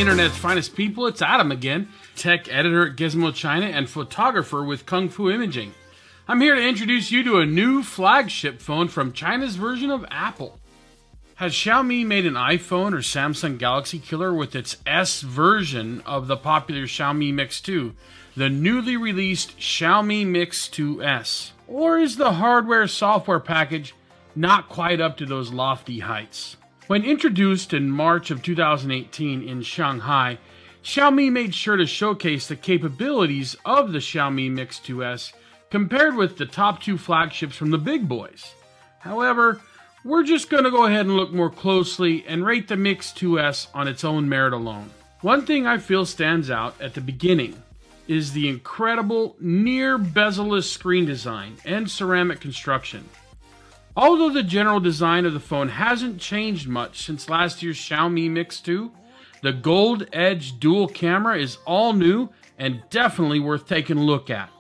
internet's finest people, it's Adam again, tech editor at Gizmo China and photographer with Kung Fu Imaging. I'm here to introduce you to a new flagship phone from China's version of Apple. Has Xiaomi made an iPhone or Samsung Galaxy killer with its S version of the popular Xiaomi Mix 2, the newly released Xiaomi Mix 2S? Or is the hardware-software package not quite up to those lofty heights? When introduced in March of 2018 in Shanghai, Xiaomi made sure to showcase the capabilities of the Xiaomi Mix 2S compared with the top two flagships from the big boys. However, we're just going to go ahead and look more closely and rate the Mix 2S on its own merit alone. One thing I feel stands out at the beginning is the incredible near bezel-less screen design and ceramic construction. Although the general design of the phone hasn't changed much since last year's Xiaomi Mix 2, the gold edge dual camera is all new and definitely worth taking a look at.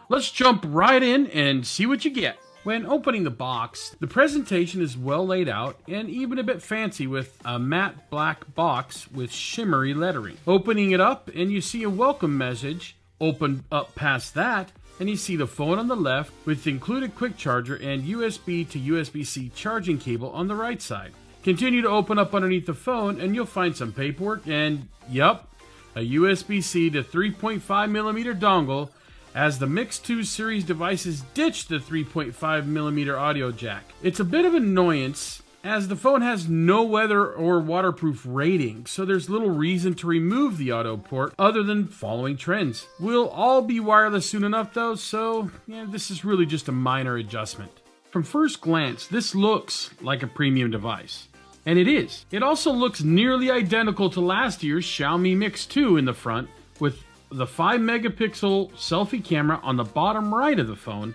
Let's jump right in and see what you get. When opening the box, the presentation is well laid out and even a bit fancy with a matte black box with shimmery lettering. Opening it up and you see a welcome message. Open up past that and you see the phone on the left with the included quick charger and USB to USB-C charging cable on the right side. Continue to open up underneath the phone and you'll find some paperwork and, yup, a USB-C to 3.5mm dongle as the Mix 2 series devices ditch the 3.5mm audio jack. It's a bit of an annoyance as the phone has no weather or waterproof rating, so there's little reason to remove the audio port other than following trends. We'll all be wireless soon enough though, so this is really just a minor adjustment. From first glance, this looks like a premium device. And it is. It also looks nearly identical to last year's Xiaomi Mix 2 in the front, with the 5-megapixel selfie camera on the bottom right of the phone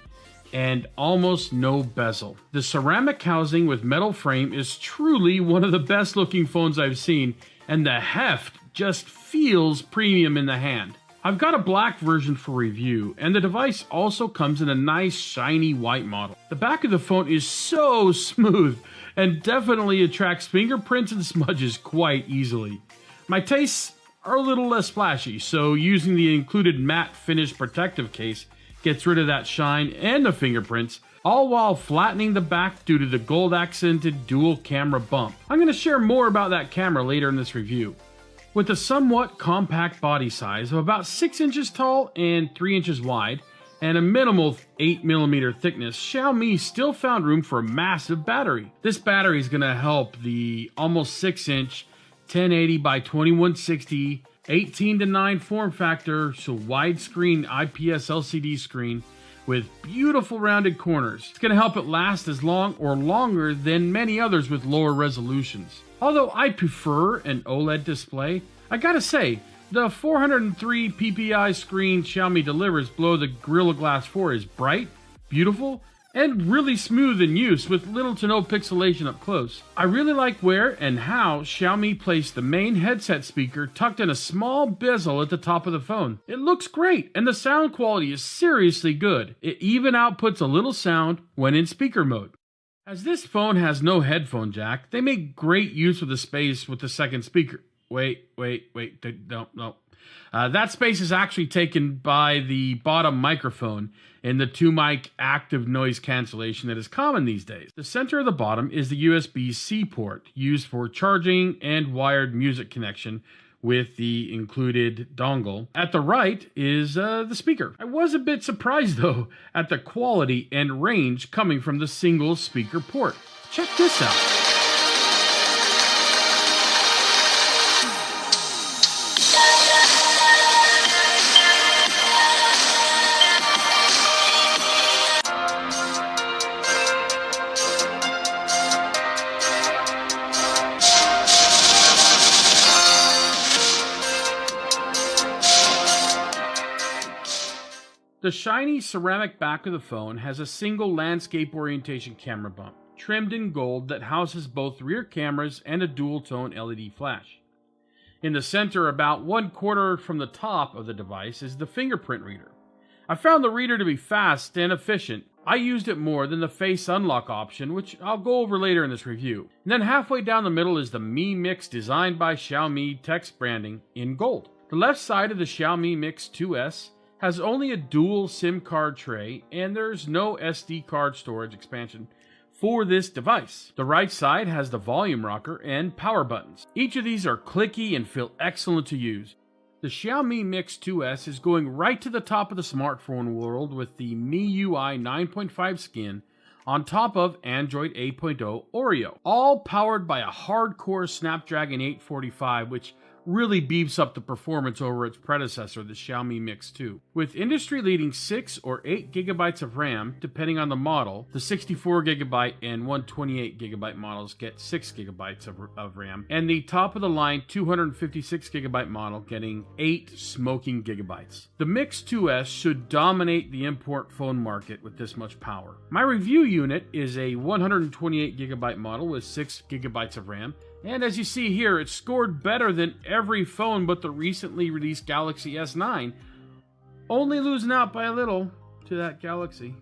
and almost no bezel. The ceramic housing with metal frame is truly one of the best looking phones I've seen, and the heft just feels premium in the hand. I've got a black version for review, and the device also comes in a nice shiny white model. The back of the phone is so smooth and definitely attracts fingerprints and smudges quite easily. My tastes are a little less flashy, so using the included matte finish protective case gets rid of that shine and the fingerprints, all while flattening the back due to the gold accented dual camera bump. I'm going to share more about that camera later in this review. With a somewhat compact body size of about 6 inches tall and 3 inches wide, and a minimal 8mm thickness, Xiaomi still found room for a massive battery. This battery is going to help the almost 6-inch 1080 by 2160 18:9 form factor, so widescreen IPS LCD screen with beautiful rounded corners. It's going to help it last as long or longer than many others with lower resolutions. Although I prefer an OLED display, I gotta say, the 403 ppi screen Xiaomi delivers below the Gorilla Glass 4 is bright, beautiful, and really smooth in use with little to no pixelation up close. I really like where and how Xiaomi placed the main headset speaker tucked in a small bezel at the top of the phone. It looks great and the sound quality is seriously good. It even outputs a little sound when in speaker mode. As this phone has no headphone jack, they make great use of the space with the second speaker. Wait, no. That space is actually taken by the bottom microphone in the 2-mic active noise cancellation that is common these days. The center of the bottom is the USB-C port used for charging and wired music connection with the included dongle. At the right is the speaker. I was a bit surprised though at the quality and range coming from the single speaker port. Check this out. The shiny ceramic back of the phone has a single landscape orientation camera bump, trimmed in gold that houses both rear cameras and a dual-tone LED flash. In the center, about 1/4 from the top of the device, is the fingerprint reader. I found the reader to be fast and efficient, I used it more than the face unlock option, which I'll go over later in this review. And then halfway down the middle is the Mi Mix designed by Xiaomi text branding in gold. The left side of the Xiaomi Mix 2S has only a dual SIM card tray, and there's no SD card storage expansion for this device. The right side has the volume rocker and power buttons. Each of these are clicky and feel excellent to use. The Xiaomi Mix 2S is going right to the top of the smartphone world with the MIUI 9.5 skin on top of Android 8.0 Oreo, all powered by a hardcore Snapdragon 845, which really beefs up the performance over its predecessor, the Xiaomi Mix 2. With industry-leading 6 or 8 gigabytes of RAM, depending on the model, the 64GB and 128GB models get 6 gigabytes of RAM, and the top-of-the-line 256GB model getting 8 smoking gigabytes. The Mix 2S should dominate the import phone market with this much power. My review unit is a 128GB model with 6 gigabytes of RAM, and as you see here, it scored better than every phone but the recently released Galaxy S9, only losing out by a little to that Galaxy.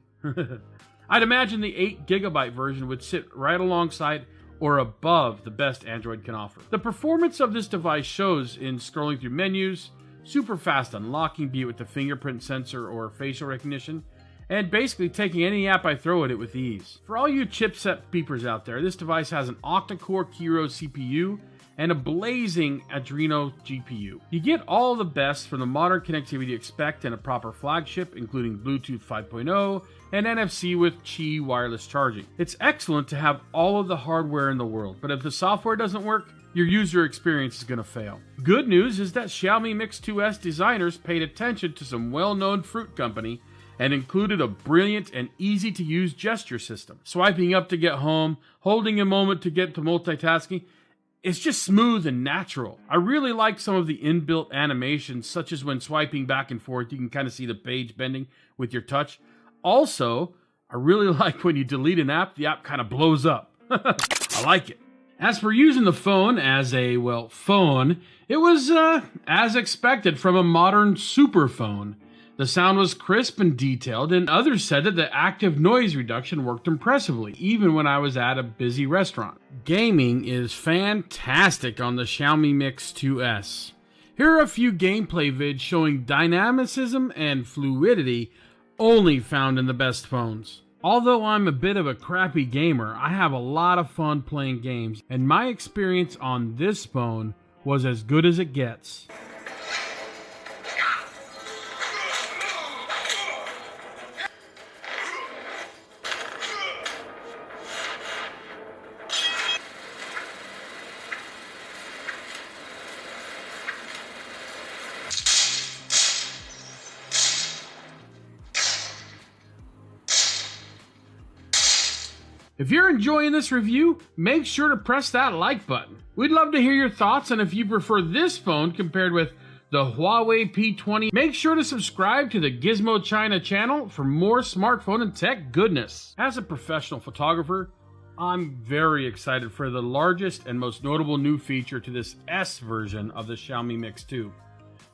I'd imagine the 8GB version would sit right alongside or above the best Android can offer. The performance of this device shows in scrolling through menus, super fast unlocking, be it with the fingerprint sensor or facial recognition, and basically taking any app I throw at it with ease. For all you chipset peepers out there, this device has an octa-core Kiro CPU and a blazing Adreno GPU. You get all the best from the modern connectivity you expect in a proper flagship, including Bluetooth 5.0 and NFC with Qi wireless charging. It's excellent to have all of the hardware in the world, but if the software doesn't work, your user experience is going to fail. Good news is that Xiaomi Mix 2S designers paid attention to some well-known fruit company and included a brilliant and easy-to-use gesture system. Swiping up to get home, holding a moment to get to multitasking, it's just smooth and natural. I really like some of the inbuilt animations, such as when swiping back and forth, you can kind of see the page bending with your touch. Also, I really like when you delete an app, the app kind of blows up. I like it. As for using the phone as a, well, phone, it was as expected from a modern super phone. The sound was crisp and detailed, and others said that the active noise reduction worked impressively, even when I was at a busy restaurant. Gaming is fantastic on the Xiaomi Mix 2S. Here are a few gameplay vids showing dynamicism and fluidity only found in the best phones. Although I'm a bit of a crappy gamer, I have a lot of fun playing games, and my experience on this phone was as good as it gets. If you're enjoying this review, make sure to press that like button. We'd love to hear your thoughts, and if you prefer this phone compared with the Huawei P20, make sure to subscribe to the Gizmo China channel for more smartphone and tech goodness. As a professional photographer, I'm very excited for the largest and most notable new feature to this S version of the Xiaomi Mix 2,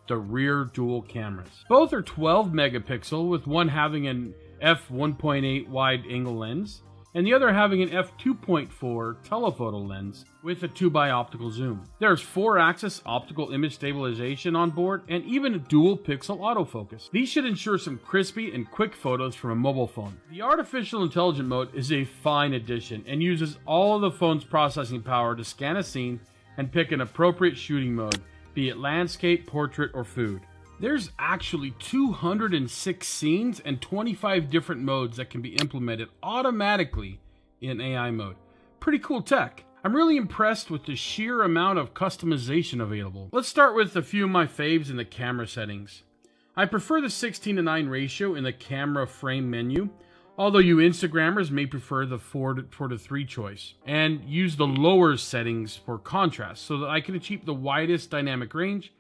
the rear dual cameras. Both are 12 megapixel, with one having an f1.8 wide angle lens, and the other having an f2.4 telephoto lens with a 2x optical zoom. There's 4-axis optical image stabilization on board, and even a dual pixel autofocus. These should ensure some crispy and quick photos from a mobile phone. The artificial intelligence mode is a fine addition and uses all of the phone's processing power to scan a scene and pick an appropriate shooting mode, be it landscape, portrait, or food. There's actually 206 scenes and 25 different modes that can be implemented automatically in AI mode. Pretty cool tech. I'm really impressed with the sheer amount of customization available. Let's start with a few of my faves in the camera settings. I prefer the 16:9 ratio in the camera frame menu, although you Instagrammers may prefer the 4:3 choice, and use the lower settings for contrast so that I can achieve the widest dynamic range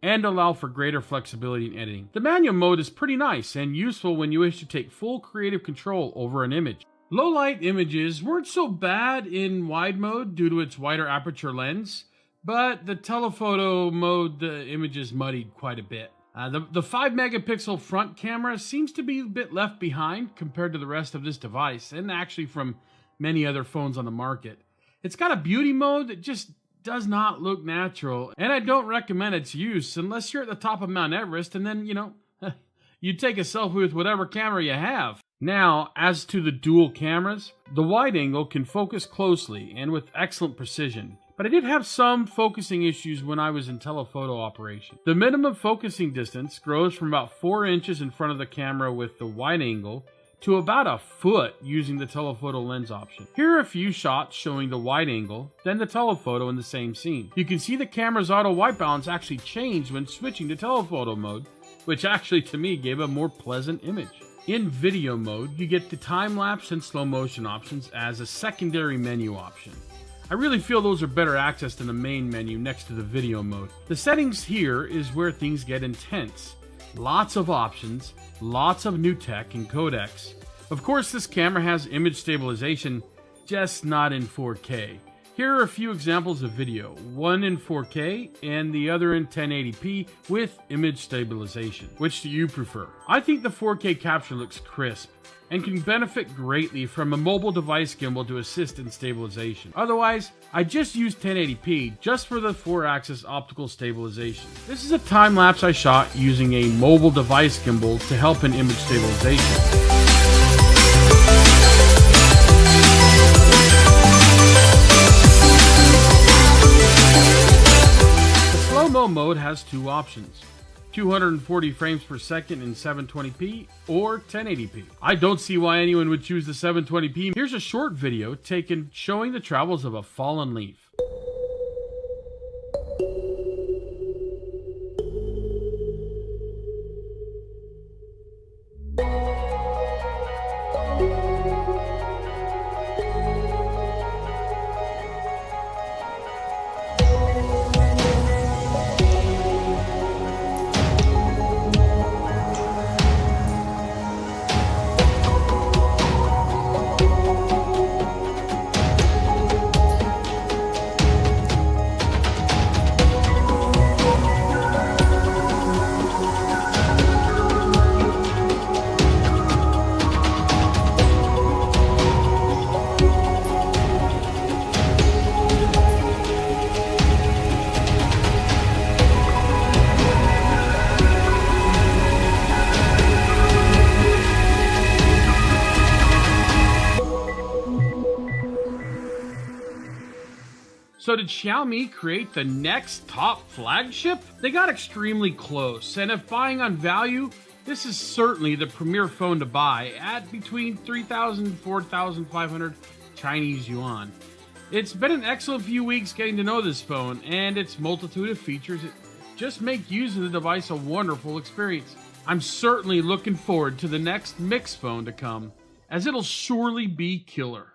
and allow for greater flexibility in editing. The manual mode is pretty nice and useful when you wish to take full creative control over an image. Low light images weren't so bad in wide mode due to its wider aperture lens, but the telephoto mode, the images muddied quite a bit. The 5 megapixel front camera seems to be a bit left behind compared to the rest of this device, and actually from many other phones on the market. It's got a beauty mode that just does not look natural, and I don't recommend its use unless you're at the top of Mount Everest and then, you take a selfie with whatever camera you have. Now, as to the dual cameras, the wide angle can focus closely and with excellent precision. But I did have some focusing issues when I was in telephoto operation. The minimum focusing distance grows from about 4 inches in front of the camera with the wide angle to about a foot using the telephoto lens option. Here are a few shots showing the wide angle, then the telephoto in the same scene. You can see the camera's auto white balance actually changed when switching to telephoto mode, which actually to me gave a more pleasant image. In video mode, you get the time-lapse and slow motion options as a secondary menu option. I really feel those are better accessed in the main menu next to the video mode. The settings here is where things get intense. Lots of options, lots of new tech and codecs. Of course, this camera has image stabilization, just not in 4K. Here are a few examples of video, one in 4K and the other in 1080p with image stabilization. Which do you prefer? I think the 4K capture looks crisp and can benefit greatly from a mobile device gimbal to assist in stabilization. Otherwise, I just use 1080p just for the 4-axis optical stabilization. This is a time lapse I shot using a mobile device gimbal to help in image stabilization. Slow-mo mode has two options, 240 frames per second in 720p or 1080p. I don't see why anyone would choose the 720p. Here's a short video taken showing the travels of a fallen leaf. So did Xiaomi create the next top flagship? They got extremely close, and if buying on value, this is certainly the premier phone to buy at between 3,000 and 4,500 Chinese yuan. It's been an excellent few weeks getting to know this phone, and its multitude of features just make using the device a wonderful experience. I'm certainly looking forward to the next Mix phone to come, as it'll surely be killer.